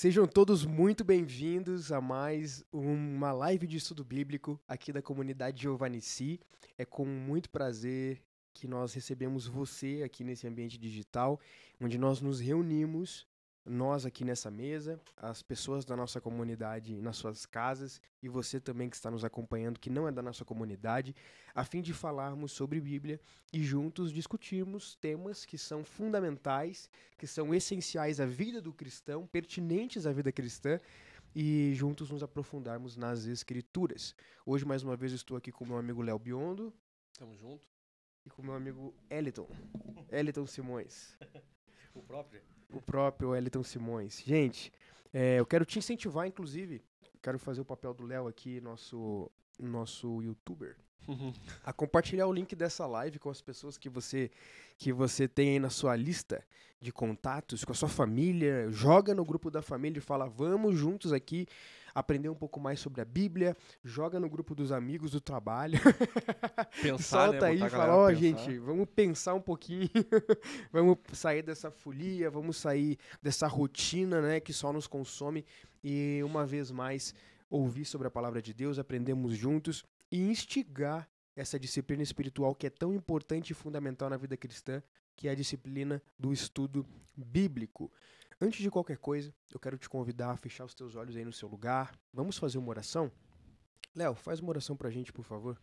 Sejam todos muito bem-vindos a mais uma live de estudo bíblico aqui da comunidade Giovanici. É com muito prazer que nós recebemos você aqui nesse ambiente digital, onde nós nos reunimos, nós aqui nessa mesa, as pessoas da nossa comunidade nas suas casas e você também que está nos acompanhando, que não é da nossa comunidade, a fim de falarmos sobre Bíblia e juntos discutirmos temas que são fundamentais, que são essenciais à vida do cristão, pertinentes à vida cristã, e juntos nos aprofundarmos nas Escrituras. Hoje, mais uma vez, estou aqui com o meu amigo Léo Biondo. Tamo junto. E com o meu amigo Eliton Simões. O próprio? O próprio Eliton Simões. Gente, eu quero te incentivar, inclusive, quero fazer o papel do Léo aqui, nosso youtuber, a compartilhar o link dessa live com as pessoas que você tem aí na sua lista de contatos, com a sua família. Joga no grupo da família e fala, vamos juntos aqui aprender um pouco mais sobre a Bíblia. Joga no grupo dos amigos do trabalho. Pensar, Solta né? aí Botar e a fala, galera ó, pra pensar. gente, vamos pensar um pouquinho. Vamos sair dessa folia, vamos sair dessa rotina, né, que só nos consome e, uma vez mais, ouvir sobre a palavra de Deus, aprendemos juntos e instigar essa disciplina espiritual que é tão importante e fundamental na vida cristã, que é a disciplina do estudo bíblico. Antes de qualquer coisa, eu quero te convidar a fechar os teus olhos aí no seu lugar. Vamos fazer uma oração? Léo, faz uma oração pra gente, por favor.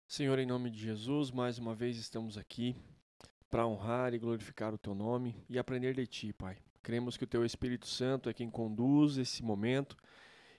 Senhor, em nome de Jesus, mais uma vez estamos aqui para honrar e glorificar o Teu nome e aprender de Ti, Pai. Cremos que o Teu Espírito Santo é quem conduz esse momento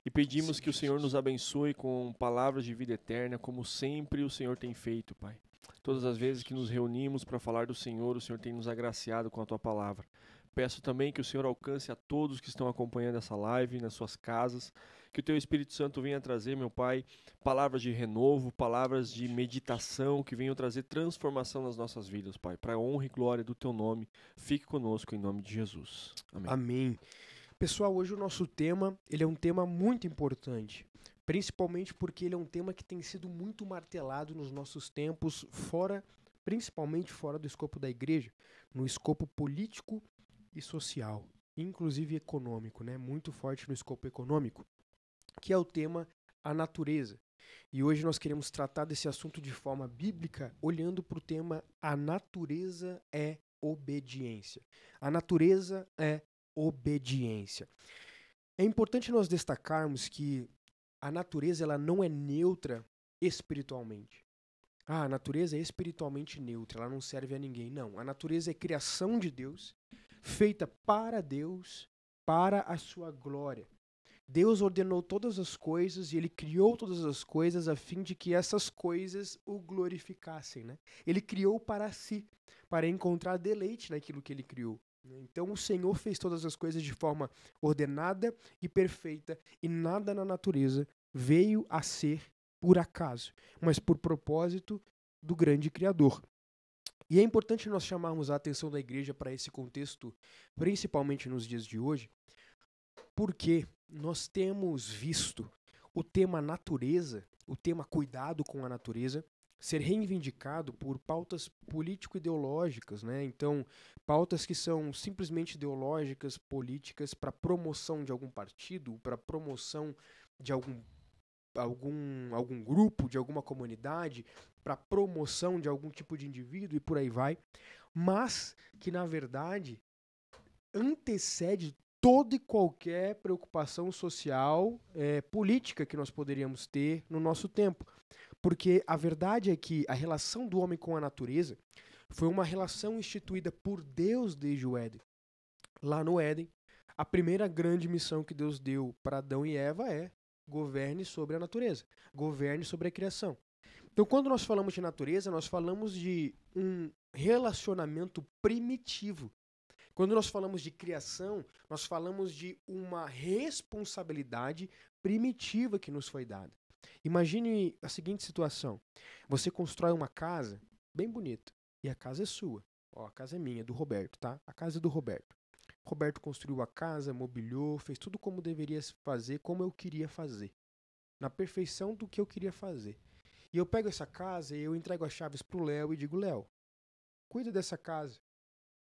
e pedimos Sim, que o Senhor Jesus. nos abençoe com palavras de vida eterna, como sempre o Senhor tem feito, Pai. Todas as vezes que nos reunimos para falar do Senhor, o Senhor tem nos agraciado com a Tua palavra. Peço também que o Senhor alcance a todos que estão acompanhando essa live nas suas casas, que o Teu Espírito Santo venha trazer, meu Pai, palavras de renovo, palavras de meditação, que venham trazer transformação nas nossas vidas, Pai, para a honra e glória do Teu nome. Fique conosco em nome de Jesus. Amém. Amém. Pessoal, hoje o nosso tema, ele é um tema muito importante, principalmente porque ele é um tema que tem sido muito martelado nos nossos tempos, principalmente fora do escopo da igreja, no escopo político e social, inclusive econômico, né? Muito forte no escopo econômico, que é o tema a natureza. E hoje nós queremos tratar desse assunto de forma bíblica, olhando para o tema a natureza é obediência. A natureza é obediência. É importante nós destacarmos que a natureza ela não é neutra espiritualmente. A natureza é espiritualmente neutra, ela não serve a ninguém. Não, a natureza é criação de Deus, feita para Deus, para a sua glória. Deus ordenou todas as coisas e ele criou todas as coisas a fim de que essas coisas o glorificassem, né? Ele criou para si, para encontrar deleite naquilo que ele criou. Então o Senhor fez todas as coisas de forma ordenada e perfeita e nada na natureza veio a ser por acaso, mas por propósito do grande Criador. E é importante nós chamarmos a atenção da igreja para esse contexto, principalmente nos dias de hoje, porque nós temos visto o tema natureza, o tema cuidado com a natureza, ser reivindicado por pautas político-ideológicas, né? Então, pautas que são simplesmente ideológicas, políticas, para promoção de algum partido, para promoção de algum grupo, de alguma comunidade, para promoção de algum tipo de indivíduo e por aí vai, mas que, na verdade, antecede toda e qualquer preocupação social, política que nós poderíamos ter no nosso tempo. Porque a verdade é que a relação do homem com a natureza foi uma relação instituída por Deus desde o Éden. Lá no Éden, a primeira grande missão que Deus deu para Adão e Eva é governe sobre a natureza, governe sobre a criação. Então, quando nós falamos de natureza, nós falamos de um relacionamento primitivo. Quando nós falamos de criação, nós falamos de uma responsabilidade primitiva que nos foi dada. Imagine a seguinte situação. Você constrói uma casa bem bonita e a casa é sua. Ó, a casa é minha, do Roberto, tá? A casa é do Roberto. Roberto construiu a casa, mobiliou, fez tudo como deveria fazer, como eu queria fazer. Na perfeição do que eu queria fazer. E eu pego essa casa e eu entrego as chaves pro Léo e digo, Léo, cuida dessa casa.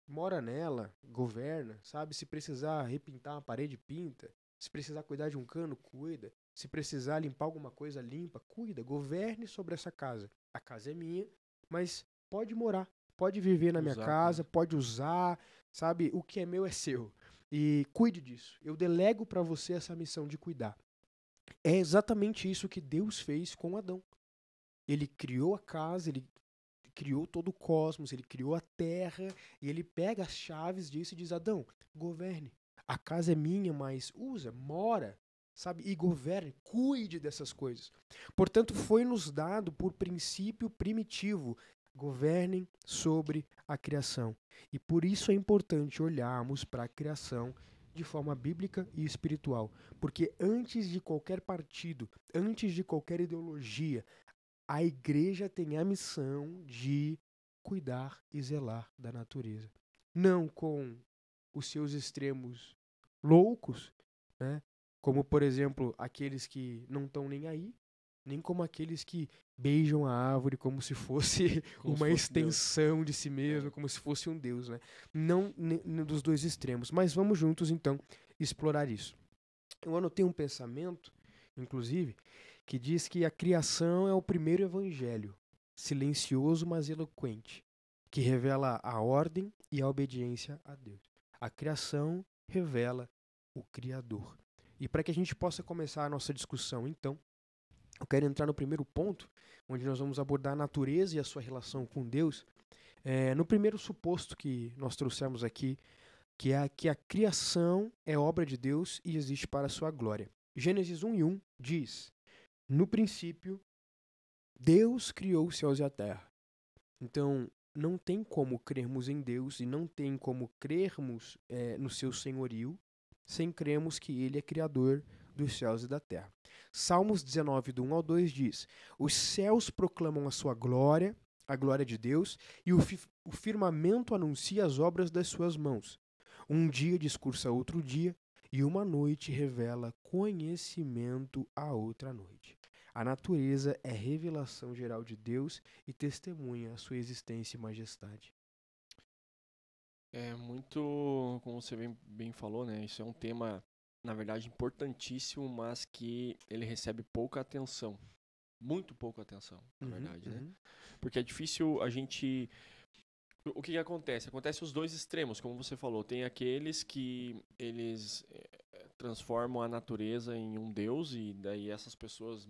mora nela, governa, sabe? Se precisar repintar uma parede, pinta. Se precisar cuidar de um cano, cuida. Se precisar limpar alguma coisa, limpa, cuida. Governe sobre essa casa. A casa é minha, mas pode morar, pode viver na minha Usar casa, também. pode usar, sabe? O que é meu é seu. E cuide disso. Eu delego para você essa missão de cuidar. É exatamente isso que Deus fez com Adão. Ele criou a casa, ele criou todo o cosmos, ele criou a terra, e ele pega as chaves disso e diz: Adão, governe. A casa é minha, mas usa, mora, sabe? E governe, cuide dessas coisas. Portanto, foi nos dado por princípio primitivo: governem sobre a criação. E por isso é importante olharmos para a criação de forma bíblica e espiritual. Porque antes de qualquer partido, antes de qualquer ideologia, a igreja tem a missão de cuidar e zelar da natureza. Não com os seus extremos loucos, né? Como, por exemplo, aqueles que não estão nem aí, nem como aqueles que beijam a árvore como se fosse Como se uma fosse Deus. extensão de si mesmo, É. como se fosse um Deus, né? Não dos dois extremos. Mas vamos juntos, então, explorar isso. Eu anotei um pensamento, inclusive, que diz que a criação é o primeiro evangelho, silencioso mas eloquente, que revela a ordem e a obediência a Deus. A criação revela o Criador. E para que a gente possa começar a nossa discussão, então, eu quero entrar no primeiro ponto, onde nós vamos abordar a natureza e a sua relação com Deus. No primeiro suposto que nós trouxemos aqui, que a criação é obra de Deus e existe para a sua glória. Gênesis 1:1 diz: no princípio, Deus criou os céus e a terra. Então, não tem como crermos em Deus e não tem como crermos no seu senhorio sem crermos que Ele é criador dos céus e da terra. Salmos 19, do 1 ao 2 diz: os céus proclamam a glória de Deus, e o firmamento anuncia as obras das suas mãos. Um dia discursa outro dia, e uma noite revela conhecimento a outra noite. A natureza é revelação geral de Deus e testemunha a sua existência e majestade. É muito, como você bem falou, né? Isso é um tema, na verdade, importantíssimo, mas que ele recebe pouca atenção. Muito pouca atenção, na verdade, né? Porque é difícil a gente... O que acontece? Acontece os dois extremos, como você falou. Tem aqueles que eles transformam a natureza em um deus, e daí essas pessoas,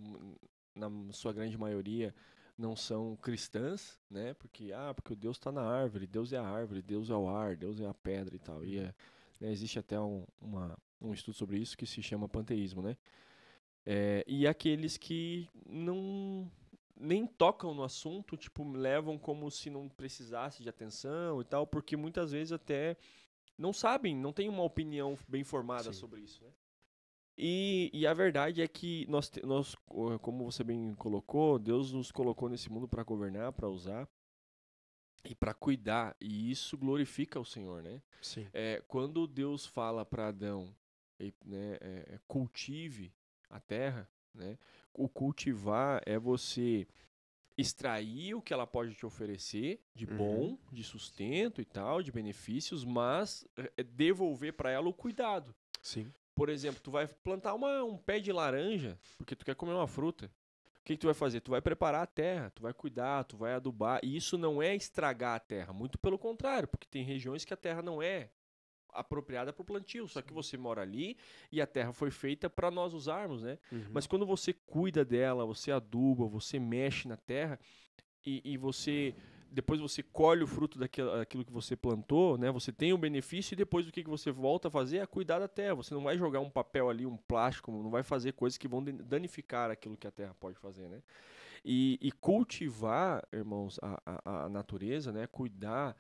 na sua grande maioria, não são cristãs, né? Porque o Deus está na árvore, Deus é a árvore, Deus é o ar, Deus é a pedra e tal. E né, existe até um estudo sobre isso que se chama panteísmo, né? E aqueles que não nem tocam no assunto, tipo, levam como se não precisasse de atenção e tal, porque muitas vezes até não sabem, não têm uma opinião bem formada Sim. sobre isso, né? E a verdade é que nós, como você bem colocou, Deus nos colocou nesse mundo para governar, para usar e para cuidar, e isso glorifica o Senhor, né? Sim. Quando Deus fala para Adão, né, cultive a terra, né? O cultivar é você extrair o que ela pode te oferecer de bom, de sustento e tal, de benefícios, mas devolver para ela o cuidado. Sim. Por exemplo, tu vai plantar um pé de laranja porque tu quer comer uma fruta. O que tu vai fazer? Tu vai preparar a terra, tu vai cuidar, tu vai adubar. E isso não é estragar a terra, muito pelo contrário, porque tem regiões que a terra não é apropriada para o plantio, só que você mora ali e a terra foi feita para nós usarmos, né? Mas quando você cuida dela, você aduba, você mexe na terra e você depois você colhe o fruto daquilo que você plantou, né? Você tem o benefício e depois o que você volta a fazer é cuidar da terra. Você não vai jogar um papel ali, um plástico, não vai fazer coisas que vão danificar aquilo que a terra pode fazer, né? E cultivar, irmãos, a natureza, né? Cuidar,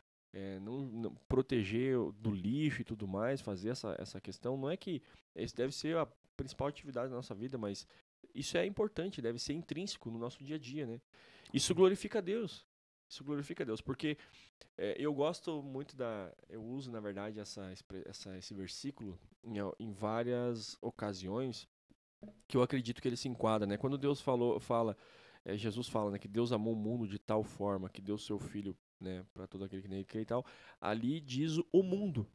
não proteger do lixo e tudo mais, fazer essa questão. Não é que isso deve ser a principal atividade da nossa vida, mas isso é importante, deve ser intrínseco no nosso dia a dia, né? Isso glorifica a Deus. Isso glorifica a Deus, porque eu gosto muito eu uso, na verdade, esse versículo em várias ocasiões que eu acredito que ele se enquadra, né? Quando Deus fala, Jesus fala, né, que Deus amou o mundo de tal forma que deu seu Filho né, para todo aquele que nele crê e tal, ali diz o mundo.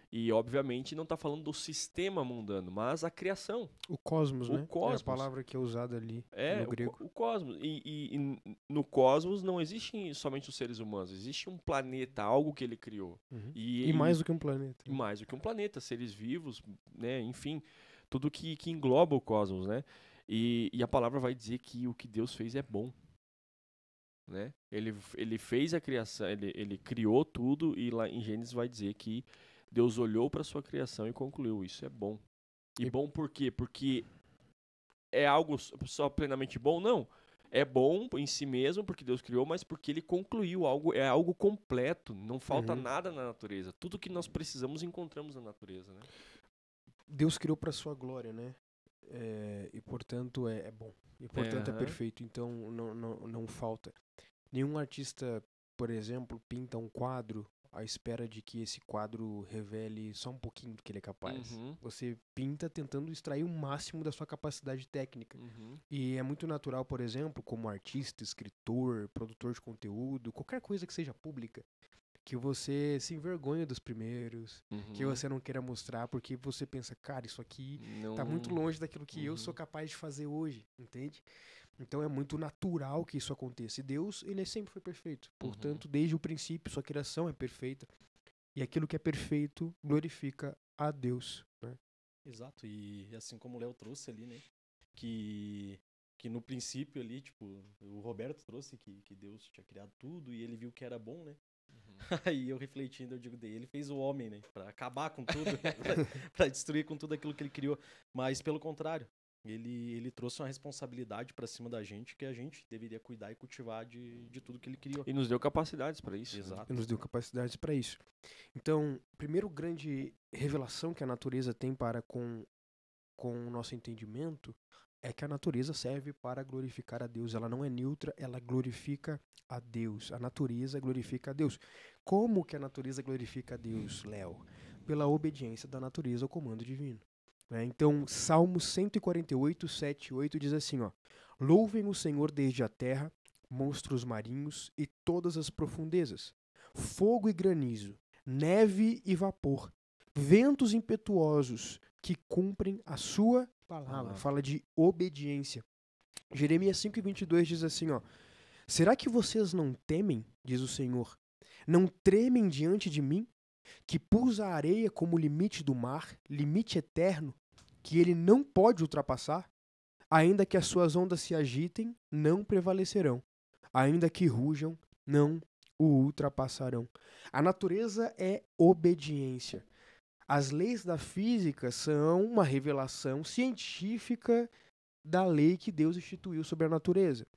E, obviamente, não está falando do sistema mundano, mas a criação, O cosmos, o né? É a cosmos. palavra que é usada ali no grego. O cosmos. No cosmos não existem somente os seres humanos, existe um planeta, algo que ele criou. Uhum. E mais do que um planeta. E mais do que um planeta, seres vivos, né, enfim, tudo que engloba o cosmos, né? E a palavra vai dizer que o que Deus fez é bom. Né? Ele fez a criação, ele criou tudo e lá em Gênesis vai dizer que Deus olhou para sua criação e concluiu, isso é bom. E bom por quê? Porque é algo só plenamente bom? Não. É bom em si mesmo, porque Deus criou, mas porque ele concluiu algo, é algo completo, não falta nada na natureza. Tudo que nós precisamos encontramos na natureza, né? Deus criou para sua glória, né? E portanto é bom. E portanto é perfeito. Então não falta. Nenhum artista, por exemplo, pinta um quadro à espera de que esse quadro revele só um pouquinho do que ele é capaz. Você pinta tentando extrair o máximo da sua capacidade técnica. E é muito natural, por exemplo, como artista, escritor, produtor de conteúdo, qualquer coisa que seja pública, que você se envergonha dos primeiros, que você não queira mostrar, porque você pensa, cara, isso aqui tá muito longe daquilo que eu sou capaz de fazer hoje, entende? Então é muito natural que isso aconteça. E Deus, ele sempre foi perfeito. Portanto, desde o princípio, sua criação é perfeita. E aquilo que é perfeito glorifica a Deus, né? Exato. E assim como o Léo trouxe ali, né? Que no princípio ali, tipo, o Roberto trouxe que Deus tinha criado tudo e ele viu que era bom, né? Aí eu refletindo, eu digo, ele fez o homem, né? Pra acabar com tudo, pra destruir com tudo aquilo que ele criou. Mas pelo contrário, ele trouxe uma responsabilidade pra cima da gente que a gente deveria cuidar e cultivar de tudo que ele criou. E nos deu capacidades para isso. Exato. E nos deu capacidades para isso. Então, primeiro grande revelação que a natureza tem para com o nosso entendimento é que a natureza serve para glorificar a Deus. Ela não é neutra, ela glorifica a Deus. A natureza glorifica a Deus. Como que a natureza glorifica a Deus, Léo? Pela obediência da natureza ao comando divino. Então, Salmo 148, 7 e 8 diz assim, ó: Louvem o Senhor desde a terra, monstros marinhos e todas as profundezas, fogo e granizo, neve e vapor, ventos impetuosos que cumprem a sua palavra. Fala de obediência. Jeremias 5:22 diz assim, ó: Será que vocês não temem, diz o Senhor, não tremem diante de mim, que pus a areia como limite do mar, limite eterno, que ele não pode ultrapassar? Ainda que as suas ondas se agitem, não prevalecerão. Ainda que rujam, não o ultrapassarão. A natureza é obediência. As leis da física são uma revelação científica da lei que Deus instituiu sobre a natureza.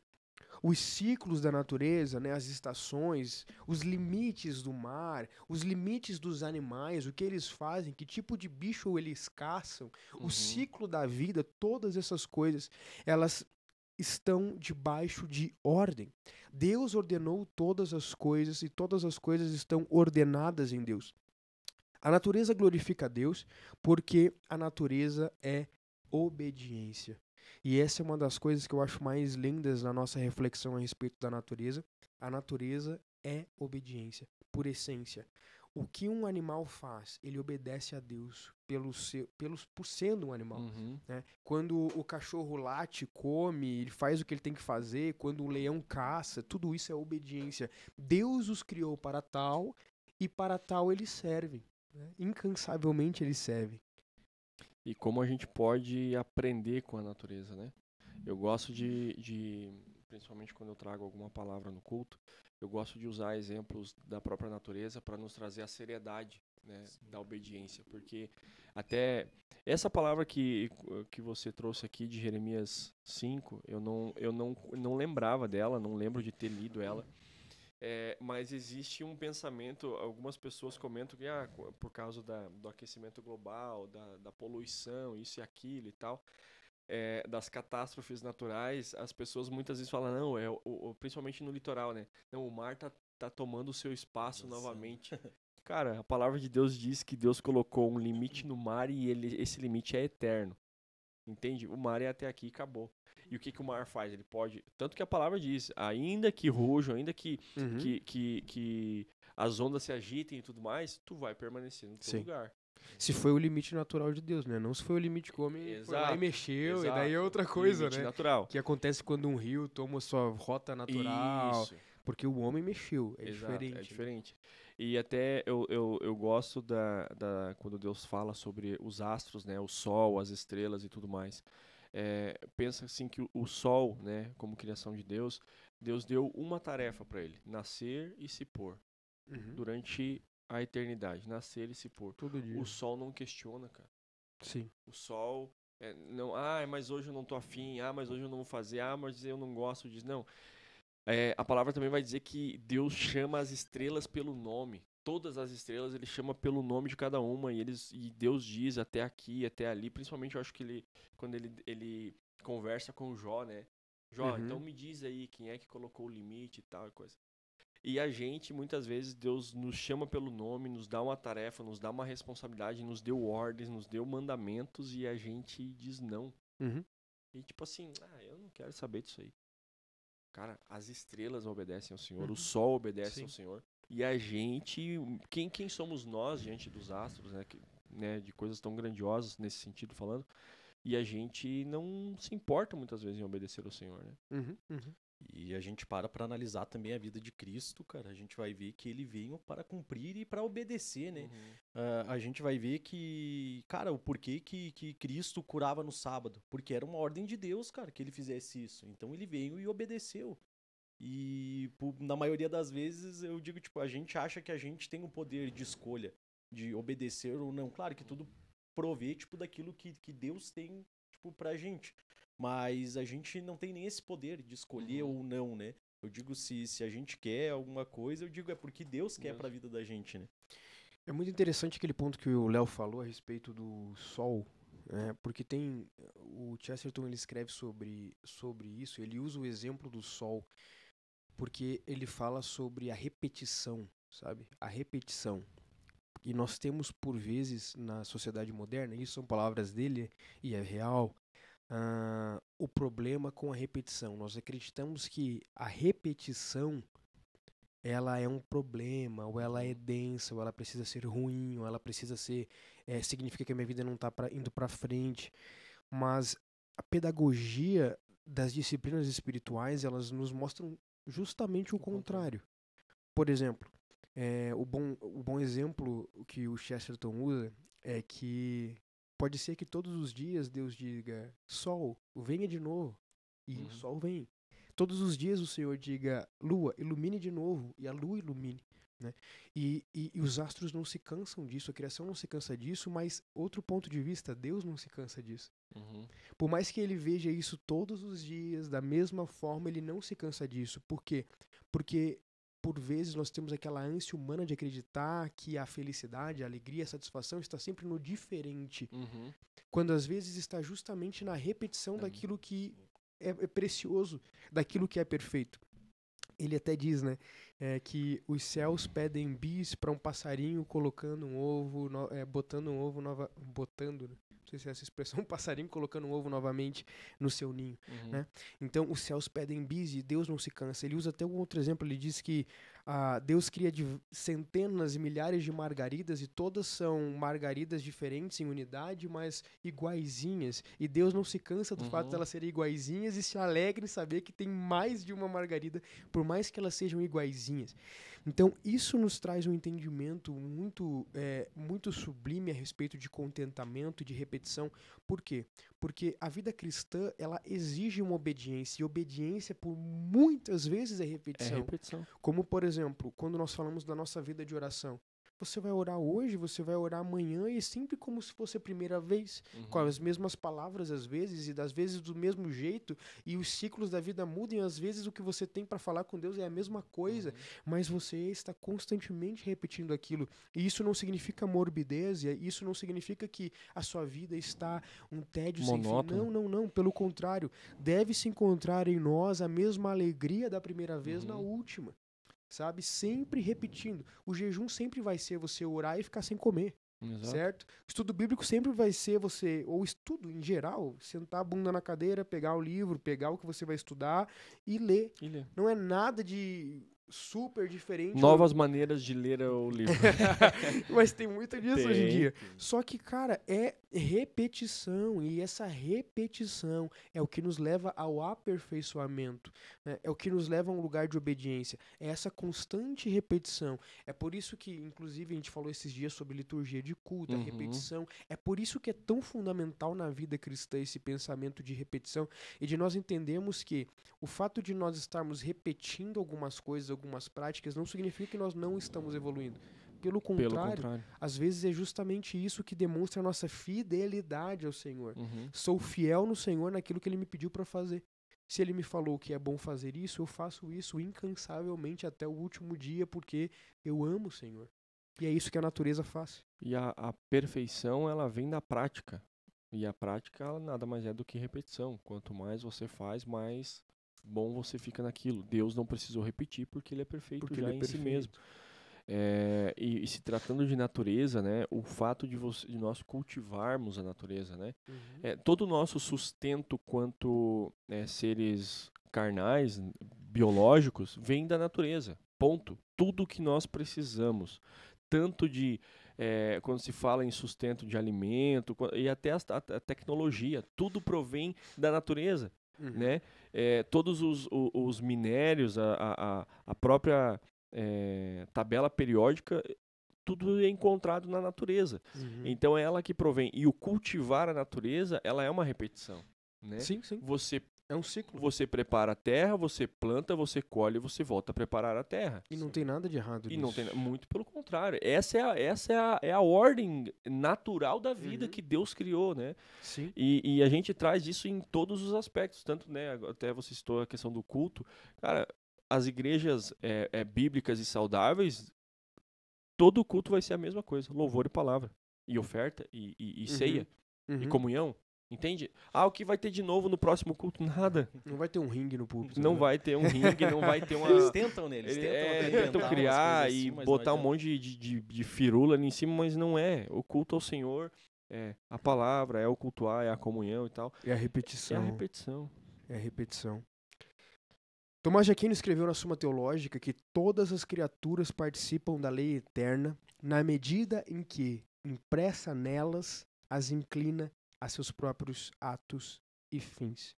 Os ciclos da natureza, né, as estações, os limites do mar, os limites dos animais, o que eles fazem, que tipo de bicho eles caçam, o ciclo da vida, todas essas coisas, elas estão debaixo de ordem. Deus ordenou todas as coisas e todas as coisas estão ordenadas em Deus. A natureza glorifica a Deus porque a natureza é obediência. E essa é uma das coisas que eu acho mais lindas na nossa reflexão a respeito da natureza. A natureza é obediência, por essência. O que um animal faz, ele obedece a Deus por sendo um animal. Né? Quando o cachorro late, come, ele faz o que ele tem que fazer. Quando o leão caça, tudo isso é obediência. Deus os criou para tal e para tal eles servem. Né? Incansavelmente eles servem. E como a gente pode aprender com a natureza, né? Eu gosto de principalmente quando eu trago alguma palavra no culto, eu gosto de usar exemplos da própria natureza para nos trazer a seriedade, né, da obediência. Porque até essa palavra que você trouxe aqui de Jeremias 5, eu não lembrava dela, não lembro de ter lido ela. Mas existe um pensamento, algumas pessoas comentam que por causa do aquecimento global, da poluição, isso e aquilo e tal, das catástrofes naturais, as pessoas muitas vezes falam, não, principalmente no litoral, né? Não, o mar tá tomando o seu espaço novamente. Cara, a palavra de Deus diz que Deus colocou um limite no mar e esse limite é eterno. Entende? O mar é até aqui e acabou. E o que que o mar faz? Ele pode... Tanto que a palavra diz, ainda que rujam, ainda que as ondas se agitem e tudo mais, tu vai permanecer no teu Sim. lugar. Se foi o limite natural de Deus, né? Não se foi o limite que o homem foi lá e Exato, mexeu, e daí é outra Exato. coisa, Limite né? natural. Que acontece quando um rio toma sua rota natural, Isso. porque o homem mexeu, é Exato, diferente. é diferente. E até eu gosto quando Deus fala sobre os astros, né? O sol, as estrelas e tudo mais. Pensa assim que o sol, né? Como criação de Deus, Deus deu uma tarefa para ele: nascer e se pôr. Uhum. Durante a eternidade, nascer e se pôr. Todo dia. O sol não questiona, cara. Sim. O sol, não, mas hoje eu não tô afim, mas hoje eu não vou fazer, mas eu não gosto disso. Não. A palavra também vai dizer que Deus chama as estrelas pelo nome. Todas as estrelas ele chama pelo nome de cada uma e Deus diz até aqui, até ali. Principalmente eu acho que quando ele conversa com Jó, né? Jó, Uhum. então me diz aí quem é que colocou o limite e tal e coisa. E a gente, muitas vezes, Deus nos chama pelo nome, nos dá uma tarefa, nos dá uma responsabilidade, nos deu ordens, nos deu mandamentos e a gente diz não. Uhum. E tipo assim, eu não quero saber disso aí. Cara, as estrelas obedecem ao Senhor, o sol obedece ao Senhor. E a gente, quem somos nós diante dos astros, né, de coisas tão grandiosas nesse sentido falando, e a gente não se importa muitas vezes em obedecer ao Senhor, né? Uhum. Uhum. E a gente para analisar também a vida de Cristo, cara. A gente vai ver que ele veio para cumprir e para obedecer, né? A gente vai ver que, cara, o porquê que Cristo curava no sábado. Porque era uma ordem de Deus, cara, que ele fizesse isso. Então ele veio e obedeceu. E na maioria das vezes eu digo, tipo, a gente acha que a gente tem o poder de escolha, de obedecer ou não. Claro que tudo provê, tipo, daquilo que Deus tem, tipo, pra gente. Mas a gente não tem nem esse poder de escolher ou não, né? Eu digo, se a gente quer alguma coisa, eu digo, é porque Deus quer pra vida da gente, né? É muito interessante aquele ponto que o Léo falou a respeito do sol, porque o Chesterton ele escreve sobre isso, ele usa o exemplo do sol, porque ele fala sobre a repetição, sabe? A repetição. E nós temos, por vezes, na sociedade moderna, isso são palavras dele e é real, o problema com a repetição. Nós acreditamos que a repetição ela é um problema, ou ela é densa, ou ela precisa ser ruim, ou ela precisa ser... significa que a minha vida não está indo para frente. Mas a pedagogia das disciplinas espirituais, elas nos mostram justamente o contrário. Por exemplo, o bom exemplo que o Chesterton usa é que pode ser que todos os dias Deus diga, sol, venha de novo, e o sol vem. Todos os dias o Senhor diga, lua, ilumine de novo, e a lua ilumine. Né? E os astros não se cansam disso, a criação não se cansa disso, mas outro ponto de vista, Deus não se cansa disso. Por mais que ele veja isso todos os dias, da mesma forma, ele não se cansa disso. Por quê? Porque por vezes nós temos aquela ânsia humana de acreditar que a felicidade, a alegria, a satisfação está sempre no diferente. Quando às vezes está justamente na repetição daquilo que é precioso, daquilo que é perfeito. Ele até diz, né, que os céus pedem bis para um passarinho colocando um ovo, botando um ovo botando, né? Não sei se é essa expressão, um passarinho colocando um ovo novamente no seu ninho, né? Então, os céus pedem bis e Deus não se cansa. Ele usa até um outro exemplo, ele diz que Deus cria centenas e milhares de margaridas e todas são margaridas diferentes em unidade, mas iguaizinhas. E Deus não se cansa do fato de elas serem iguaizinhas e se alegra em saber que tem mais de uma margarida, por mais que elas sejam iguaizinhas. Então, isso nos traz um entendimento muito sublime a respeito de contentamento e de repetição. Por quê? Porque a vida cristã, ela exige uma obediência, e obediência, por muitas vezes, é repetição. É repetição. Como, por exemplo, quando nós falamos da nossa vida de oração. Você vai orar hoje, você vai orar amanhã, e sempre como se fosse a primeira vez, com as mesmas palavras às vezes, e das vezes do mesmo jeito, e os ciclos da vida mudam, e às vezes o que você tem para falar com Deus é a mesma coisa, mas você está constantemente repetindo aquilo. E isso não significa morbidez, e isso não significa que a sua vida está um tédio sem fim. Não. Pelo contrário, deve se encontrar em nós a mesma alegria da primeira vez na última. Sabe? Sempre repetindo. O jejum sempre vai ser você orar e ficar sem comer. Exato. certo? Estudo bíblico sempre vai ser você, ou estudo em geral, sentar a bunda na cadeira, pegar o livro, pegar o que você vai estudar e ler. E lê. Não é nada de super diferente. Novas maneiras de ler o livro. Mas tem muito disso hoje em dia. Tem. Só que, cara, é repetição. E essa repetição é o que nos leva ao aperfeiçoamento. Né? É o que nos leva a um lugar de obediência. É essa constante repetição. É por isso que, inclusive, a gente falou esses dias sobre liturgia de culto, a Uhum. repetição. É por isso que é tão fundamental na vida cristã esse pensamento de repetição e de nós entendermos que o fato de nós estarmos repetindo algumas coisas, algumas práticas, não significa que nós não estamos evoluindo. Pelo Pelo contrário, contrário. às vezes é justamente isso que demonstra a nossa fidelidade ao Senhor. Uhum. Sou fiel no Senhor naquilo que Ele me pediu para fazer. Se Ele me falou que é bom fazer isso, eu faço isso incansavelmente até o último dia, porque eu amo o Senhor. E é isso que a natureza faz. E a perfeição, ela vem da prática. E a prática, ela nada mais é do que repetição. Quanto mais você faz, mais bom você fica naquilo. Deus não precisou repetir porque ele é perfeito Porque já Ele é em si perfeito. mesmo. E se tratando de natureza, né, o fato de nós cultivarmos a natureza, né, todo o nosso sustento quanto seres carnais, biológicos, vem da natureza. Ponto. Tudo que nós precisamos, tanto de quando se fala em sustento de alimento e até a tecnologia, tudo provém da natureza, né? Todos os minérios, a própria tabela periódica, tudo é encontrado na natureza. Então é ela que provém. E o cultivar a natureza, ela é uma repetição, né? Sim, sim. Você É um ciclo. você prepara a terra, você planta, você colhe, você volta a preparar a terra. E não tem nada de errado E nisso. não tem muito pelo contrário. Essa é a ordem natural da vida que Deus criou, né? Sim. E a gente traz isso em todos os aspectos, tanto, né? Até você citou a questão do culto. Cara, as igrejas bíblicas e saudáveis, todo culto vai ser a mesma coisa: louvor e palavra, e oferta, e ceia, e comunhão. Entende? O que vai ter de novo no próximo culto? Nada. Não vai ter um ringue no púlpito. Não né? vai ter um ringue, não vai ter uma... Eles tentam, né? Eles tentam tentam criar e botar um monte de firula ali em cima, mas não é. O culto ao Senhor é a palavra, é o cultuar, é a comunhão e tal. É a repetição. É a repetição. É a repetição. Tomás de Aquino escreveu na Suma Teológica que todas as criaturas participam da lei eterna na medida em que, impressa nelas, as inclina a seus próprios atos e fins.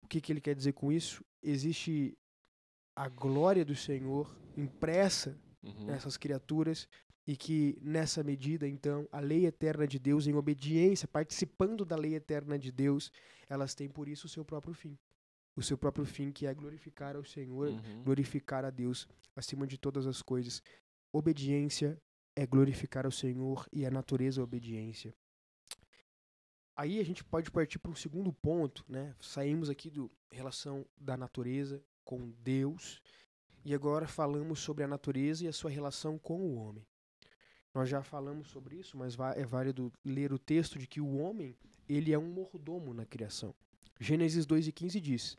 O que ele quer dizer com isso? Existe a glória do Senhor impressa nessas criaturas e que, nessa medida, então, a lei eterna de Deus, em obediência, participando da lei eterna de Deus, elas têm por isso o seu próprio fim. O seu próprio fim, que é glorificar ao Senhor, glorificar a Deus acima de todas as coisas. Obediência é glorificar ao Senhor e a natureza é obediência. Aí a gente pode partir para um segundo ponto, né? Saímos aqui da relação da natureza com Deus e agora falamos sobre a natureza e a sua relação com o homem. Nós já falamos sobre isso, mas é válido ler o texto de que o homem, ele é um mordomo na criação. Gênesis 2:15 diz: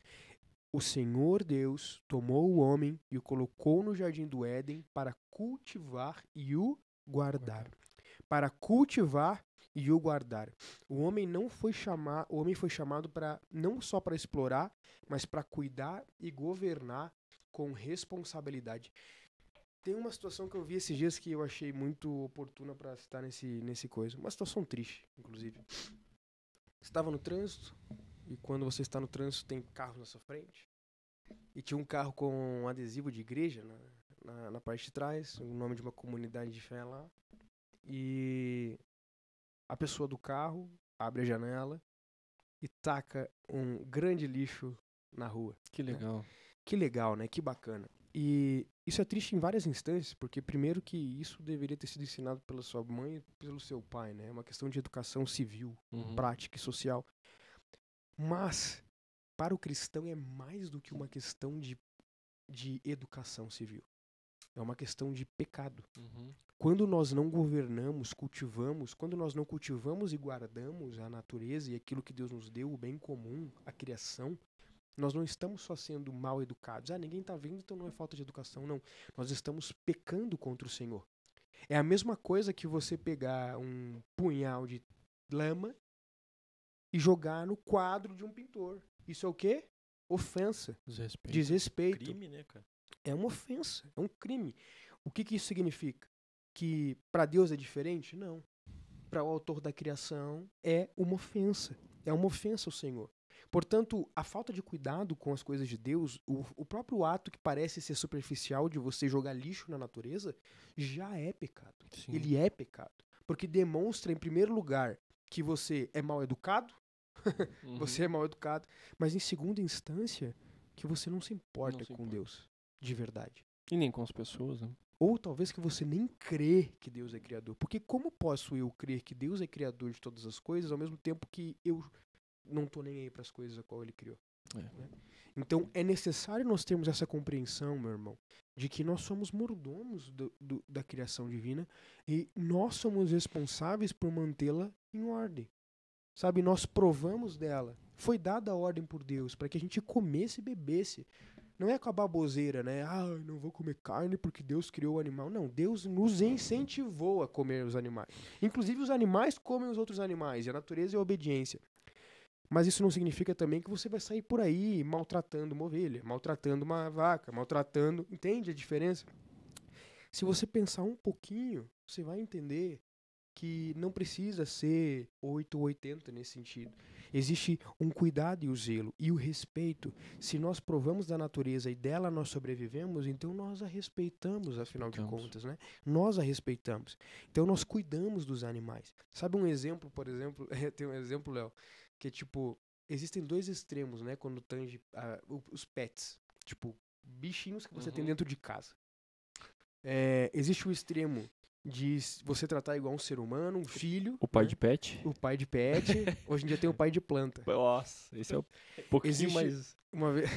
O Senhor Deus tomou o homem e o colocou no jardim do Éden para cultivar e o guardar. Para cultivar e o guardar. O homem foi chamado para não só para explorar, mas para cuidar e governar com responsabilidade. Tem uma situação que eu vi esses dias que eu achei muito oportuna para citar nesse coisa. Uma situação triste, inclusive. Você estava no trânsito e quando você está no trânsito tem carro na sua frente e tinha um carro com um adesivo de igreja na parte de trás, o nome de uma comunidade de fé lá. E a pessoa do carro abre a janela e taca um grande lixo na rua. Que legal. Né? Que legal, né? Que bacana. E isso é triste em várias instâncias, porque primeiro que isso deveria ter sido ensinado pela sua mãe e pelo seu pai, né? É uma questão de educação civil, prática e social. Mas, para o cristão, é mais do que uma questão de educação civil. É uma questão de pecado. Quando nós não governamos, cultivamos, quando nós não cultivamos e guardamos a natureza e aquilo que Deus nos deu, o bem comum, a criação, nós não estamos só sendo mal educados. Ninguém está vendo, então não é falta de educação, não. Nós estamos pecando contra o Senhor. É a mesma coisa que você pegar um punhal de lama e jogar no quadro de um pintor. Isso é o quê? Ofensa, desrespeito. Crime, né, cara? É uma ofensa, é um crime. O que que isso significa? Que para Deus é diferente? Não. Para o autor da criação é uma ofensa. É uma ofensa ao Senhor. Portanto, a falta de cuidado com as coisas de Deus, o próprio ato que parece ser superficial de você jogar lixo na natureza, já é pecado. Sim. Ele é pecado. Porque demonstra, em primeiro lugar, que você é mal educado, Uhum. você é mal educado, mas em segunda instância, que você não se importa Não se com importa. Deus, de verdade. E nem com as pessoas, né? Ou talvez que você nem crê que Deus é criador. Porque como posso eu crer que Deus é criador de todas as coisas, ao mesmo tempo que eu não tô nem aí para as coisas a qual ele criou? É. Né? Então é necessário nós termos essa compreensão, meu irmão, de que nós somos mordomos da criação divina e nós somos responsáveis por mantê-la em ordem. Sabe, nós provamos dela. Foi dada a ordem por Deus para que a gente comesse e bebesse. Não é com a baboseira, né? Ah, eu não vou comer carne porque Deus criou o animal. Não, Deus nos incentivou a comer os animais. Inclusive os animais comem os outros animais. E a natureza é a obediência. Mas isso não significa também que você vai sair por aí maltratando uma ovelha, maltratando uma vaca, maltratando... Entende a diferença? Se você pensar um pouquinho, você vai entender que não precisa ser 8 ou 80 nesse sentido. Existe um cuidado e o zelo e o respeito. Se nós provamos da natureza e dela nós sobrevivemos, então nós a respeitamos, afinal de contas, né? Nós a respeitamos. Então nós cuidamos dos animais. Sabe um exemplo, por exemplo, tem um exemplo, Léo, que é tipo, existem dois extremos, né, quando tange os pets, tipo, bichinhos que você tem dentro de casa. Existe o extremo de você tratar igual um ser humano, um filho. O pai né? de pet. O pai de pet. Hoje em dia tem o pai de planta. Nossa, esse é um pouquinho Existe mais... uma vez...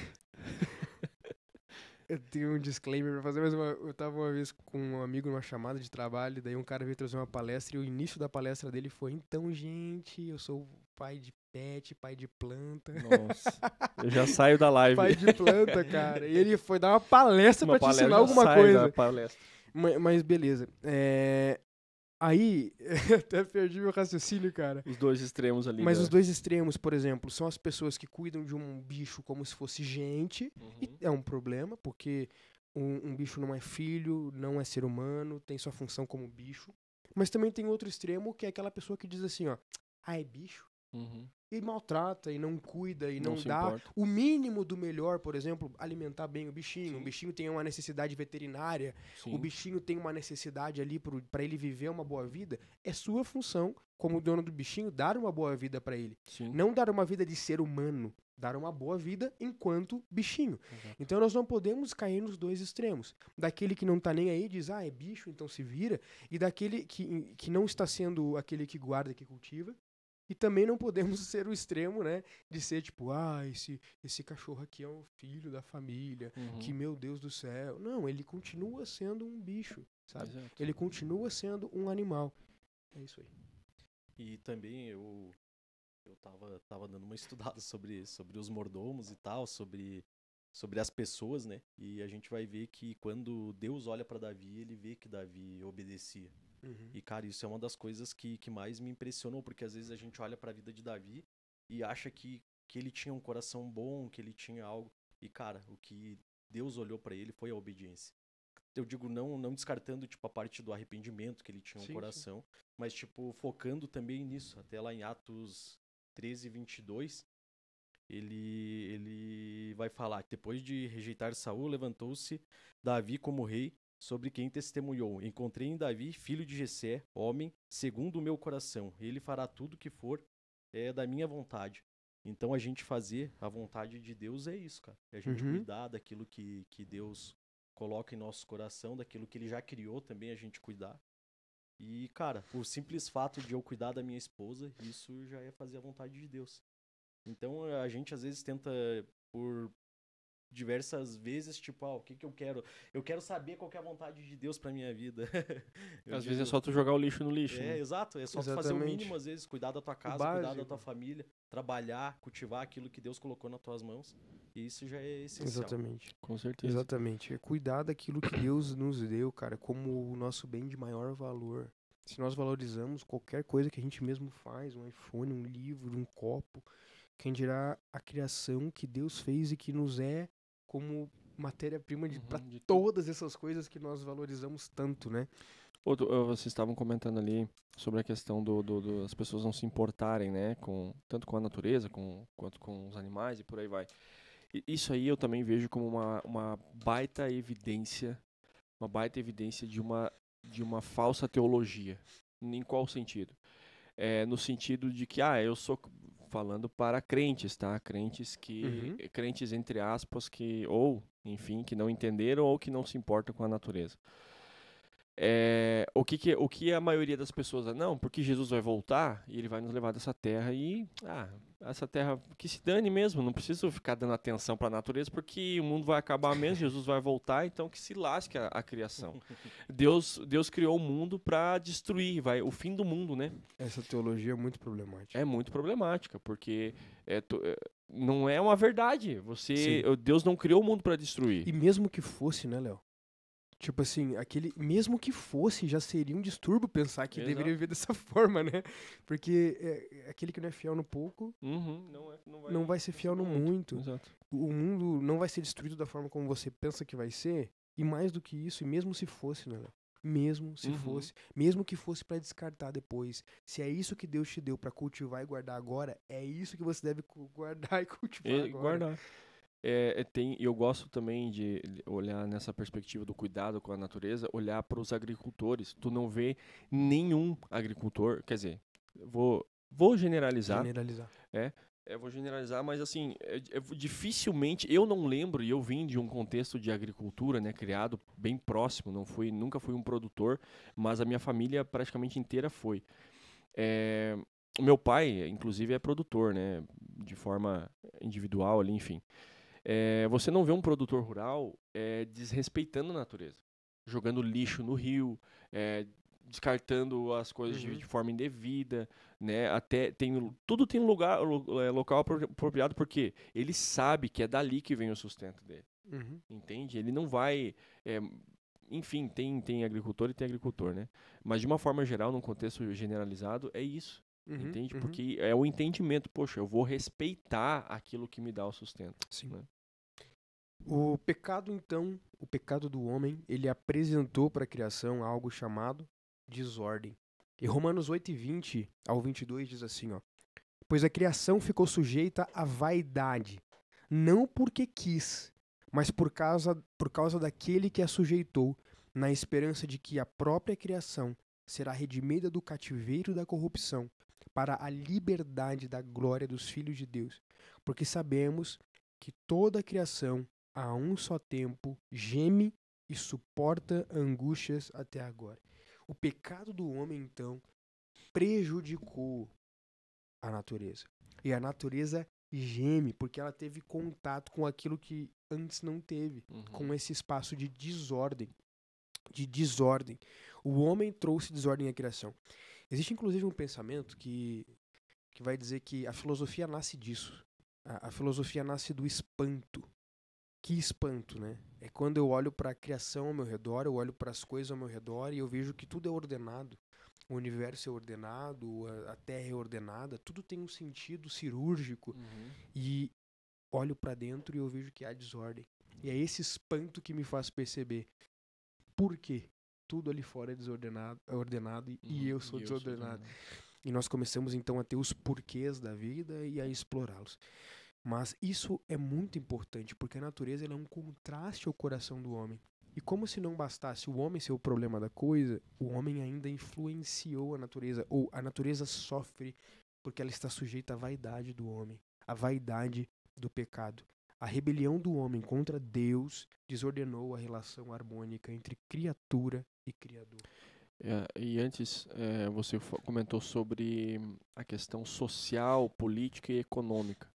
Eu tenho um disclaimer pra fazer, mas eu tava uma vez com um amigo numa chamada de trabalho, daí um cara veio trazer uma palestra e o início da palestra dele foi: então, gente, eu sou pai de pet, pai de planta. Nossa, eu já saio da live. Pai de planta, cara. E ele foi dar uma palestra pra te ensinar já alguma saio coisa. da palestra. Mas beleza. Aí, até perdi meu raciocínio, cara. Os dois extremos ali. Mas os dois extremos, por exemplo, são as pessoas que cuidam de um bicho como se fosse gente. E é um problema, porque um bicho não é filho, não é ser humano, tem sua função como bicho. Mas também tem outro extremo, que é aquela pessoa que diz assim, ó, é bicho. E maltrata, e não cuida, e não dá importa. o mínimo do melhor, por exemplo, alimentar bem o bichinho. Sim. O bichinho tem uma necessidade veterinária, Sim. o bichinho tem uma necessidade ali para ele viver uma boa vida. É sua função, como dono do bichinho, dar uma boa vida para ele. Sim. Não dar uma vida de ser humano, dar uma boa vida enquanto bichinho. Exato. Então nós não podemos cair nos dois extremos. Daquele que não tá nem aí, diz, é bicho, então se vira. E daquele que não está sendo aquele que guarda, que cultiva. E também não podemos ser o extremo, né? De ser tipo, esse cachorro aqui é um filho da família, que meu Deus do céu. Não, ele continua sendo um bicho, sabe? Exato. Ele continua sendo um animal. É isso aí. E também eu tava dando uma estudada sobre os mordomos e tal, sobre as pessoas, né? E a gente vai ver que quando Deus olha pra Davi, ele vê que Davi obedecia. E, cara, isso é uma das coisas que mais me impressionou, porque às vezes a gente olha pra vida de Davi e acha que ele tinha um coração bom, que ele tinha algo. E, cara, o que Deus olhou pra ele foi a obediência. Eu digo, não descartando, tipo, a parte do arrependimento, que ele tinha um coração, mas, tipo, focando também nisso. Até lá em Atos 13, 22, ele vai falar que depois de rejeitar Saul, levantou-se Davi como rei, sobre quem testemunhou: encontrei em Davi, filho de Jessé, homem segundo o meu coração. Ele fará tudo que for da minha vontade. Então a gente fazer a vontade de Deus é isso, cara. É a gente cuidar daquilo que Deus coloca em nosso coração, daquilo que ele já criou também, a gente cuidar. E, cara, o simples fato de eu cuidar da minha esposa, isso já é fazer a vontade de Deus. Então a gente às vezes tenta por diversas vezes, tipo, o que eu quero? Eu quero saber qual que é a vontade de Deus pra minha vida. Às vezes é só tu jogar o lixo no lixo. né? Exato. É só tu fazer o mínimo, às vezes, cuidar da tua casa, cuidar da tua família, trabalhar, cultivar aquilo que Deus colocou nas tuas mãos. E isso já é essencial. Exatamente. Com certeza. Exatamente. É cuidar daquilo que Deus nos deu, cara, como o nosso bem de maior valor. Se nós valorizamos qualquer coisa que a gente mesmo faz, um iPhone, um livro, um copo, quem dirá a criação que Deus fez e que nos é como matéria-prima para De tudo. todas essas coisas que nós valorizamos tanto, né? Vocês estavam comentando ali sobre a questão das pessoas não se importarem, né, tanto com a natureza quanto com os animais e por aí vai. E isso aí eu também vejo como uma baita evidência de uma falsa teologia. Em qual sentido? No sentido de que, eu sou falando para crentes, tá? Crentes entre aspas, que não entenderam ou que não se importam com a natureza. O que a maioria das pessoas não, porque Jesus vai voltar e ele vai nos levar dessa terra e essa terra que se dane mesmo, não preciso ficar dando atenção para a natureza porque o mundo vai acabar mesmo, Jesus vai voltar, então que se lasque a criação. Deus criou o mundo para destruir, o fim do mundo, né? Essa teologia é muito problemática. É muito problemática, porque não é uma verdade. Deus não criou o mundo para destruir. E mesmo que fosse, né, Léo? Tipo assim, mesmo que fosse, já seria um distúrbio pensar que deveria viver dessa forma, né? Porque aquele que não é fiel no pouco, não vai ser fiel no muito. Exato. O mundo não vai ser destruído da forma como você pensa que vai ser. E mais do que isso, e mesmo se fosse, né, Léo? Mesmo se fosse, mesmo que fosse para descartar depois, se é isso que Deus te deu para cultivar e guardar agora, é isso que você deve guardar e cultivar agora. Guardar. Eu gosto também de olhar nessa perspectiva do cuidado com a natureza, olhar para os agricultores. Tu não vê nenhum agricultor, quer dizer, vou generalizar. Vou generalizar, mas assim, dificilmente, eu não lembro, e eu vim de um contexto de agricultura, né, criado bem próximo, nunca fui um produtor, mas a minha família praticamente inteira foi. O meu pai, inclusive, é produtor, né, de forma individual ali, enfim. Você não vê um produtor rural desrespeitando a natureza, jogando lixo no rio, descartando as coisas de forma indevida, né? Tudo tem local apropriado, porque ele sabe que é dali que vem o sustento dele, entende? Ele não vai... enfim, tem agricultor e tem agricultor, né? Mas de uma forma geral, num contexto generalizado, é isso. Entende? Porque é o entendimento, poxa, eu vou respeitar aquilo que me dá o sustento. Sim. Né? O pecado, então, o pecado do homem, ele apresentou para a criação algo chamado desordem. E Romanos 8:20 ao 22 diz assim, ó: pois a criação ficou sujeita à vaidade, não porque quis, mas por causa daquele que a sujeitou, na esperança de que a própria criação será redimida do cativeiro da corrupção para a liberdade da glória dos filhos de Deus. Porque sabemos que toda a criação, a um só tempo, geme e suporta angústias até agora. O pecado do homem, então, prejudicou a natureza. E a natureza geme, porque ela teve contato com aquilo que antes não teve, com esse espaço de desordem. O homem trouxe desordem à criação. Existe, inclusive, um pensamento que vai dizer que a filosofia nasce disso. A filosofia nasce do espanto. Que espanto, né? É quando eu olho para a criação ao meu redor, eu olho para as coisas ao meu redor e eu vejo que tudo é ordenado. O universo é ordenado, a Terra é ordenada, tudo tem um sentido cirúrgico. E olho para dentro e eu vejo que há desordem. E é esse espanto que me faz perceber por quê? Tudo ali fora é ordenado e eu sou desordenado. E nós começamos então a ter os porquês da vida e a explorá-los. Mas isso é muito importante, porque a natureza ela é um contraste ao coração do homem. E como se não bastasse o homem ser o problema da coisa, o homem ainda influenciou a natureza, ou a natureza sofre porque ela está sujeita à vaidade do homem, à vaidade do pecado. A rebelião do homem contra Deus desordenou a relação harmônica entre criatura e criador. E antes, você comentou sobre a questão social, política e econômica.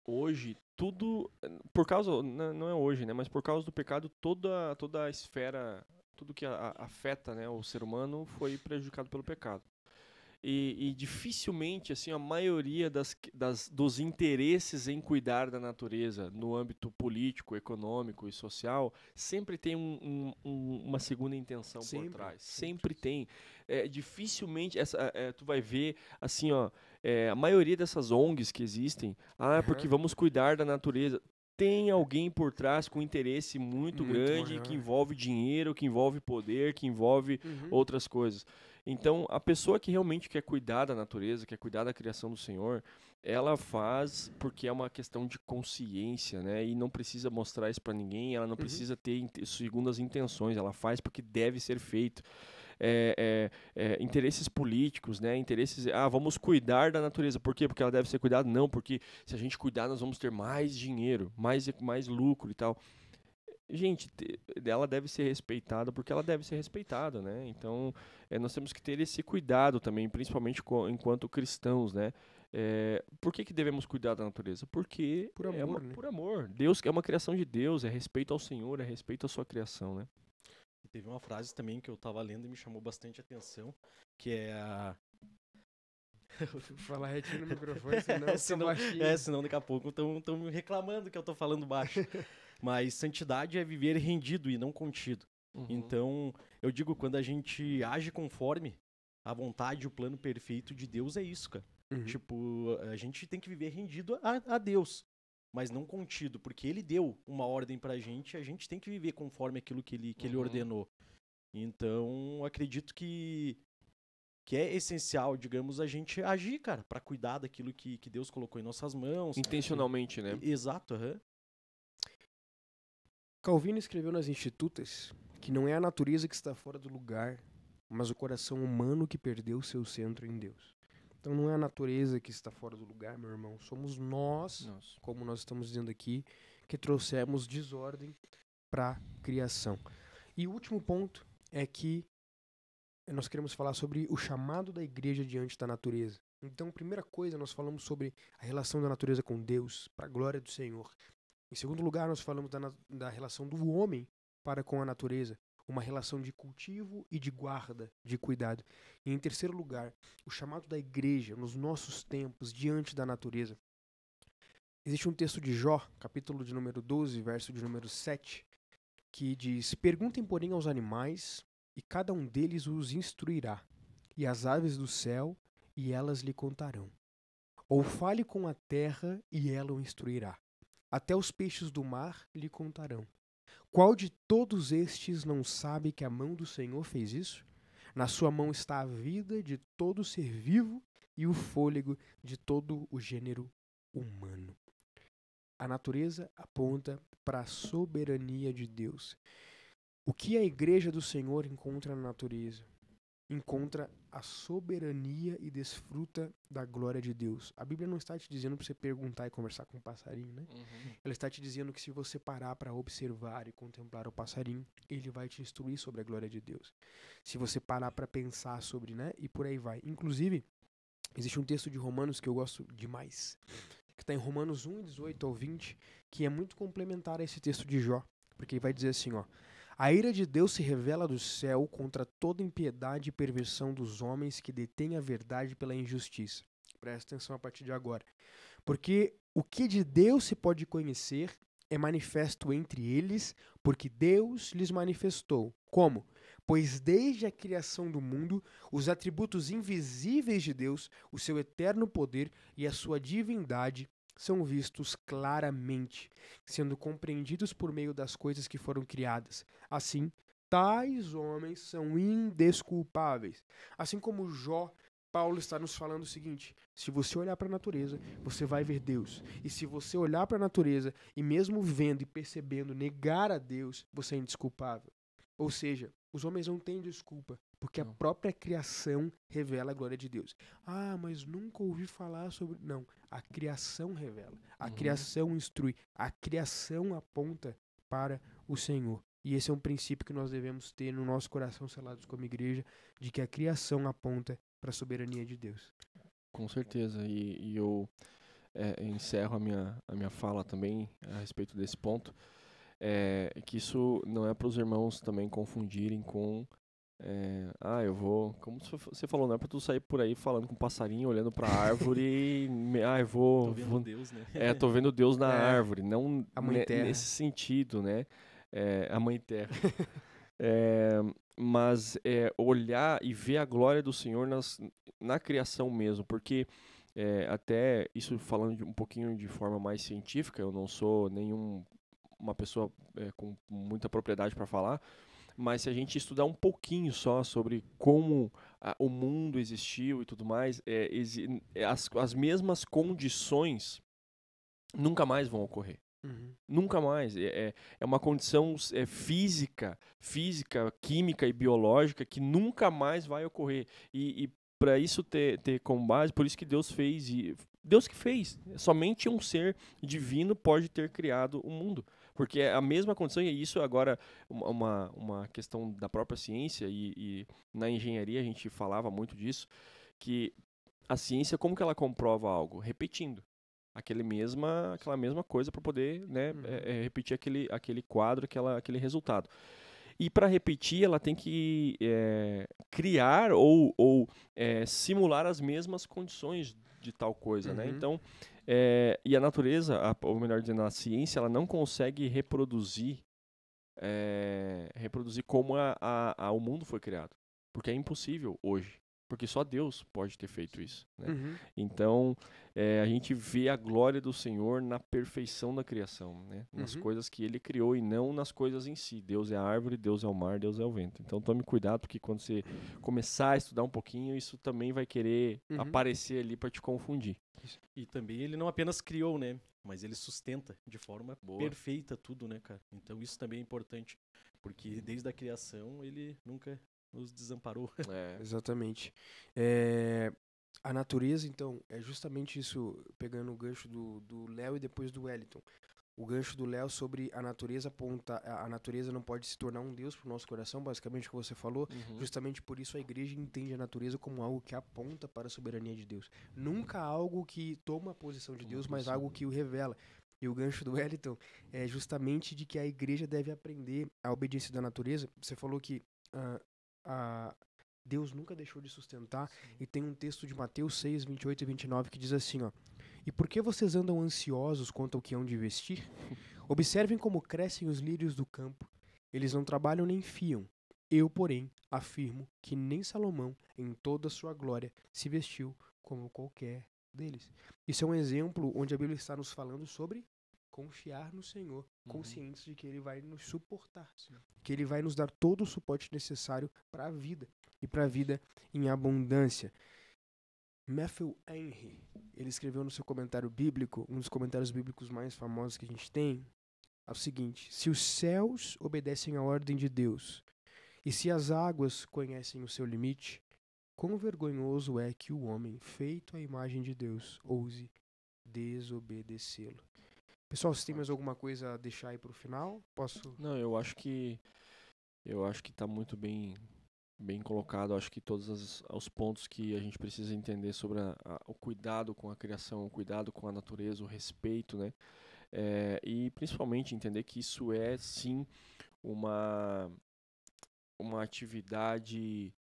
Hoje, tudo, por causa, não é hoje, né, mas por causa do pecado, toda a esfera, tudo que afeta, né, o ser humano foi prejudicado pelo pecado. e dificilmente, assim, a maioria dos interesses em cuidar da natureza no âmbito político, econômico e social sempre tem uma segunda intenção por trás. Sempre tem. Dificilmente, tu vai ver, assim, ó, a maioria dessas ONGs que existem, porque vamos cuidar da natureza. Tem alguém por trás com interesse muito grande, que envolve dinheiro, que envolve poder, que envolve outras coisas. Então, a pessoa que realmente quer cuidar da natureza, quer cuidar da criação do Senhor, ela faz porque é uma questão de consciência, né? E não precisa mostrar isso para ninguém, ela não precisa ter segundas intenções, ela faz porque deve ser feito. Interesses políticos, né? Interesses, vamos cuidar da natureza. Por quê? Porque ela deve ser cuidada? Não, porque se a gente cuidar, nós vamos ter mais dinheiro, mais lucro e tal. Gente, ela deve ser respeitada porque ela deve ser respeitada, né? Então, nós temos que ter esse cuidado também, principalmente enquanto cristãos, né? Por que devemos cuidar da natureza? Porque por amor, né? Por amor. Deus é uma criação de Deus, é respeito ao Senhor, é respeito à sua criação, né? E teve uma frase também que eu tava lendo e me chamou bastante atenção, que é a... Falar retinho no microfone, senão senão daqui a pouco estão me reclamando que eu tô falando baixo. Mas santidade é viver rendido e não contido. Então, eu digo, quando a gente age conforme a vontade e o plano perfeito de Deus, é isso, cara. Tipo, a gente tem que viver rendido a Deus, mas não contido, porque Ele deu uma ordem pra gente e a gente tem que viver conforme aquilo que Ele ordenou. Então, acredito que é essencial, digamos, a gente agir, cara, pra cuidar daquilo que Deus colocou em nossas mãos. Intencionalmente, né? Exato, Calvino escreveu nas Institutas que não é a natureza que está fora do lugar, mas o coração humano que perdeu seu centro em Deus. Então não é a natureza que está fora do lugar, meu irmão. Somos nós, como nós estamos dizendo aqui, que trouxemos desordem para a criação. E o último ponto é que nós queremos falar sobre o chamado da igreja diante da natureza. Então, primeira coisa, nós falamos sobre a relação da natureza com Deus, para a glória do Senhor. Em segundo lugar, nós falamos da relação do homem para com a natureza, uma relação de cultivo e de guarda, de cuidado. E em terceiro lugar, o chamado da igreja nos nossos tempos diante da natureza. Existe um texto de Jó, capítulo de número 12, verso de número 7, que diz: "Perguntem, porém, aos animais, e cada um deles os instruirá, e as aves do céu, e elas lhe contarão. Ou fale com a terra, e ela o instruirá. Até os peixes do mar lhe contarão. Qual de todos estes não sabe que a mão do Senhor fez isso? Na sua mão está a vida de todo ser vivo e o fôlego de todo o gênero humano." A natureza aponta para a soberania de Deus. O que a igreja do Senhor encontra na natureza? Encontra a soberania e desfruta da glória de Deus. A Bíblia não está te dizendo para você perguntar e conversar com um passarinho, né? Ela está te dizendo que se você parar para observar e contemplar o passarinho, ele vai te instruir sobre a glória de Deus. Se você parar para pensar sobre, né? E por aí vai. Inclusive, existe um texto de Romanos que eu gosto demais, que está em Romanos 1, 18 ao 20, que é muito complementar a esse texto de Jó, porque vai dizer assim, ó: "A ira de Deus se revela do céu contra toda impiedade e perversão dos homens que detêm a verdade pela injustiça." Presta atenção a partir de agora. "Porque o que de Deus se pode conhecer é manifesto entre eles, porque Deus lhes manifestou. Como? Pois desde a criação do mundo, os atributos invisíveis de Deus, o seu eterno poder e a sua divindade são vistos claramente, sendo compreendidos por meio das coisas que foram criadas. Assim, tais homens são indesculpáveis." Assim como Jó, Paulo está nos falando o seguinte: se você olhar para a natureza, você vai ver Deus. E se você olhar para a natureza e mesmo vendo e percebendo negar a Deus, você é indesculpável. Ou seja, os homens não têm desculpa, porque a própria criação revela a glória de Deus. "Ah, mas nunca ouvi falar sobre..." Não, a criação revela, a criação instrui, a criação aponta para o Senhor. E esse é um princípio que nós devemos ter no nosso coração, selados como igreja, de que a criação aponta para a soberania de Deus. Com certeza, e eu encerro a minha fala também a respeito desse ponto, que isso não é para os irmãos também confundirem com Eu vou, como você falou, não é pra tu sair por aí falando com um passarinho, olhando pra árvore, eu vou, Tô vendo Deus, né? tô vendo Deus na É, árvore, não a Mãe Terra. nesse sentido, né? A Mãe Terra. É, mas olhar e ver a glória do Senhor na criação mesmo, porque até isso falando um pouquinho de forma mais científica, eu não sou uma pessoa com muita propriedade para falar, mas se a gente estudar um pouquinho só sobre como o mundo existiu e tudo mais, as mesmas condições nunca mais vão ocorrer. Uhum. Nunca mais. É uma condição física, química e biológica que nunca mais vai ocorrer. E para isso ter como base, por isso que Deus fez. Deus que fez. Somente um ser divino pode ter criado o mundo. Porque é a mesma condição, e isso agora uma questão da própria ciência, e na engenharia a gente falava muito disso, que a ciência, como que ela comprova algo? Repetindo. Aquela mesma coisa para poder, né, repetir aquele quadro, aquele resultado. E para repetir, ela tem que criar ou simular as mesmas condições de tal coisa, né? Então, e a natureza, ou melhor dizendo, a ciência, ela não consegue reproduzir como o mundo foi criado. Porque é impossível hoje. Porque só Deus pode ter feito isso, né? Então, a gente vê a glória do Senhor na perfeição da criação, né? Nas coisas que Ele criou e não nas coisas em si. Deus é a árvore, Deus é o mar, Deus é o vento. Então, tome cuidado, porque quando você começar a estudar um pouquinho, isso também vai querer aparecer ali para te confundir. E também ele não apenas criou, né? Mas ele sustenta de forma perfeita tudo, né, cara? Então isso também é importante. Porque desde a criação ele nunca nos desamparou. Exatamente. A natureza, então, é justamente isso, pegando o gancho do Léo e depois do Wellington. O gancho do Léo sobre a natureza aponta, a natureza não pode se tornar um Deus para o nosso coração, basicamente o que você falou. Justamente por isso a igreja entende a natureza como algo que aponta para a soberania de Deus. Nunca algo que toma a posição de Deus, mas algo que o revela. E o gancho do Wellington é justamente de que a igreja deve aprender a obediência da natureza. Você falou que Deus nunca deixou de sustentar. E tem um texto de Mateus 6, 28 e 29 que diz assim, ó: "E por que vocês andam ansiosos quanto ao que hão de vestir? Observem como crescem os lírios do campo. Eles não trabalham nem fiam. Eu, porém, afirmo que nem Salomão, em toda a sua glória, se vestiu como qualquer deles." Isso é um exemplo onde a Bíblia está nos falando sobre confiar no Senhor, conscientes de que Ele vai nos suportar, que Ele vai nos dar todo o suporte necessário para a vida, e para a vida em abundância. Matthew Henry, ele escreveu no seu comentário bíblico, um dos comentários bíblicos mais famosos que a gente tem, é o seguinte: se os céus obedecem à ordem de Deus, e se as águas conhecem o seu limite, quão vergonhoso é que o homem, feito à imagem de Deus, ouse desobedecê-lo. Pessoal, se tem mais alguma coisa a deixar aí pro final, posso... Não, eu acho que tá muito bem colocado. Acho que todos os pontos que a gente precisa entender sobre o cuidado com a criação, o cuidado com a natureza, o respeito, né? E principalmente entender que isso é sim uma atividade,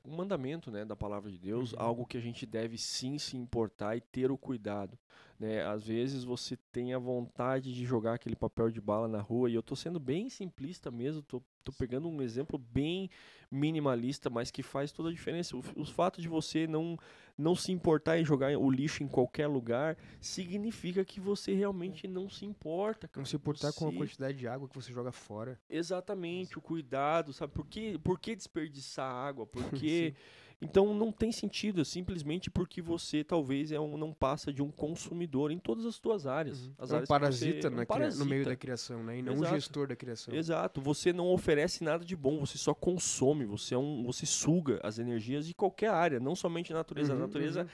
um mandamento, né, da palavra de Deus, algo que a gente deve sim se importar e ter o cuidado, né? Às vezes você tem a vontade de jogar aquele papel de bala na rua, e eu tô sendo bem simplista mesmo, tô pegando um exemplo bem minimalista, mas que faz toda a diferença. O fato de você não se importar em jogar o lixo em qualquer lugar significa que você realmente não se importa, cara. Não se importar com a quantidade de água que você joga fora. Exatamente, o cuidado, sabe? Por que desperdiçar água? Porque então não tem sentido, simplesmente porque você talvez não passa de um consumidor em todas as suas áreas. As áreas parasita, que você, no meio da criação, né? E não um gestor da criação. Exato, você não oferece nada de bom, você só consome, você suga as energias de qualquer área, não somente na natureza. A natureza,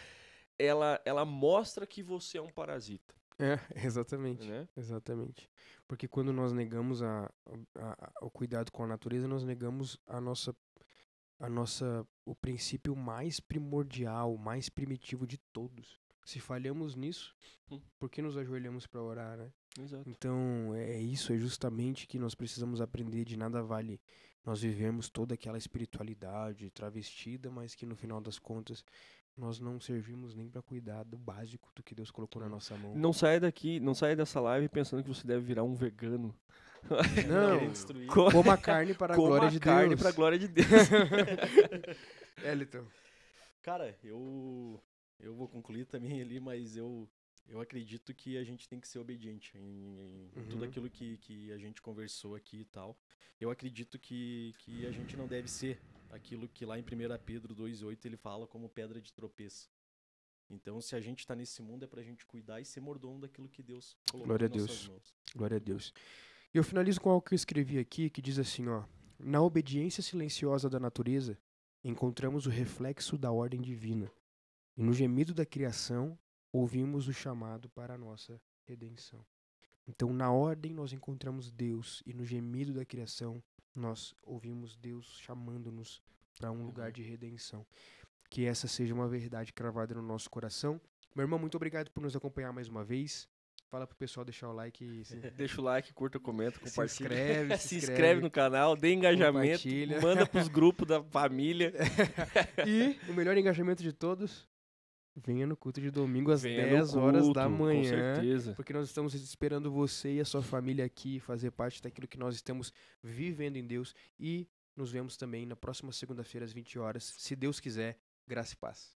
ela mostra que você é um parasita. Exatamente. Né? Exatamente. Porque quando nós negamos o cuidado com a natureza, nós negamos o princípio mais primordial, mais primitivo de todos, Se falhamos nisso, por que nos ajoelhamos para orar, né? Exato. Então, é justamente que nós precisamos aprender. De nada vale nós vivemos toda aquela espiritualidade travestida, mas que no final das contas nós não servimos nem para cuidar do básico do que Deus colocou na nossa mão. Não saia dessa live pensando que você deve virar um vegano. Não, Querem destruir. coma carne para a glória de carne Deus. para a glória de Deus. Elton. Cara, eu vou concluir também ali, mas eu acredito que a gente tem que ser obediente em tudo aquilo que a gente conversou aqui e tal. Eu acredito que a gente não deve ser aquilo que lá em 1 Pedro 2,8 ele fala como pedra de tropeço. Então, se a gente está nesse mundo, é pra gente cuidar e ser mordomo daquilo que Deus colocou Glória a nas nossas Deus. mãos. Glória a Deus. E eu finalizo com algo que eu escrevi aqui, que diz assim, ó: na obediência silenciosa da natureza, encontramos o reflexo da ordem divina. E no gemido da criação, ouvimos o chamado para a nossa redenção. Então, na ordem nós encontramos Deus, e no gemido da criação nós ouvimos Deus chamando-nos para um lugar de redenção. Que essa seja uma verdade cravada no nosso coração. Meu irmão, muito obrigado por nos acompanhar mais uma vez. Fala pro pessoal deixar o like e Deixa o like, curta, comenta, compartilha. se inscreve inscreve no canal, dê engajamento, compartilha. manda pros grupos da família. E o melhor engajamento de todos, venha no culto de domingo às Venha no 10 horas culto, da manhã. Com certeza. Porque nós estamos esperando você e a sua família aqui fazer parte daquilo que nós estamos vivendo em Deus. E nos vemos também na próxima segunda-feira às 20 horas. Se Deus quiser, graça e paz.